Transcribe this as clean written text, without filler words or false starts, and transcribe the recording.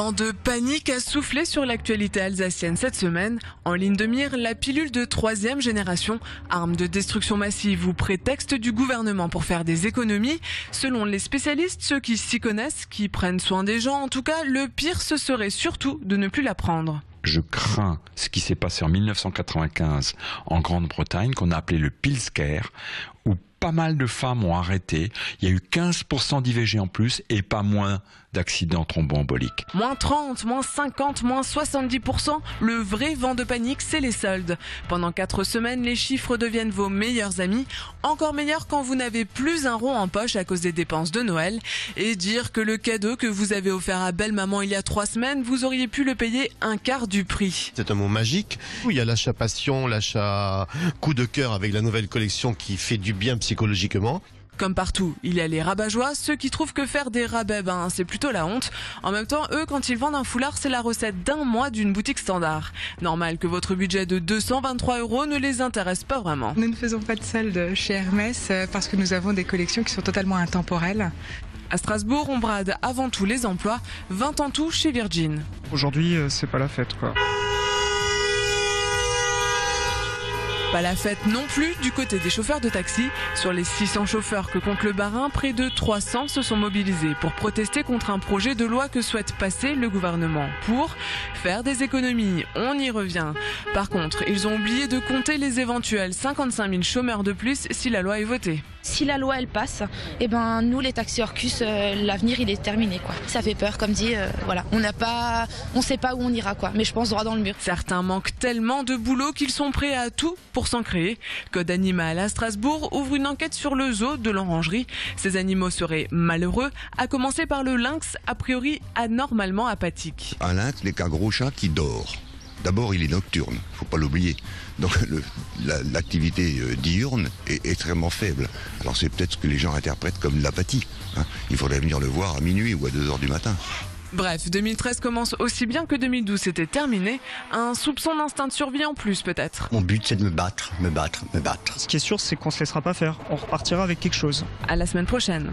vent de panique a soufflé sur l'actualité alsacienne cette semaine. En ligne de mire, la pilule de 3e génération, arme de destruction massive ou prétexte du gouvernement pour faire des économies. Selon les spécialistes, ceux qui s'y connaissent, qui prennent soin des gens, en tout cas, le pire ce serait surtout de ne plus la prendre. Je crains ce qui s'est passé en 1995 en Grande-Bretagne, qu'on a appelé le Pillscare, où pas mal de femmes ont arrêté. Il y a eu 15% d'IVG en plus et pas moins d'accidents thromboemboliques. Moins 30, moins 50, moins 70%. Le vrai vent de panique, c'est les soldes. Pendant 4 semaines, les chiffres deviennent vos meilleurs amis. Encore meilleurs quand vous n'avez plus un rond en poche à cause des dépenses de Noël. Et dire que le cadeau que vous avez offert à belle-maman il y a 3 semaines, vous auriez pu le payer un quart du prix. C'est un mot magique. Il y a l'achat passion, l'achat coup de cœur avec la nouvelle collection qui fait du bien psychologiquement. Comme partout, il y a les rabat-joie, ceux qui trouvent que faire des rabais, c'est plutôt la honte. En même temps, eux, quand ils vendent un foulard, c'est la recette d'un mois d'une boutique standard. Normal que votre budget de 223 € ne les intéresse pas vraiment. Nous ne faisons pas de soldes chez Hermès parce que nous avons des collections qui sont totalement intemporelles. À Strasbourg, on brade avant tout les emplois, 20 en tout chez Virgin. Aujourd'hui, c'est pas la fête, quoi. Pas la fête non plus du côté des chauffeurs de taxi. Sur les 600 chauffeurs que compte le Bas-Rhin, près de 300 se sont mobilisés pour protester contre un projet de loi que souhaite passer le gouvernement pour faire des économies. On y revient. Par contre, ils ont oublié de compter les éventuels 55 000 chômeurs de plus si la loi est votée. Si la loi elle passe, nous les taxis Orcus, l'avenir il est terminé quoi. Ça fait peur comme dit, voilà. On sait pas où on ira quoi, mais je pense droit dans le mur. Certains manquent tellement de boulot qu'ils sont prêts à tout pour s'en créer. Code Animal à Strasbourg ouvre une enquête sur le zoo de l'Orangerie. Ces animaux seraient malheureux, à commencer par le lynx, a priori anormalement apathique. Un lynx n'est qu'un gros chat qui dort. D'abord, il est nocturne, faut pas l'oublier. Donc l'activité diurne est extrêmement faible. Alors c'est peut-être ce que les gens interprètent comme l'apathie. Il faudrait venir le voir à minuit ou à 2 h du matin. Bref, 2013 commence aussi bien que 2012 c'était terminé. Un soupçon d'instinct de survie en plus peut-être. Mon but c'est de me battre. Ce qui est sûr, c'est qu'on se laissera pas faire. On repartira avec quelque chose. À la semaine prochaine.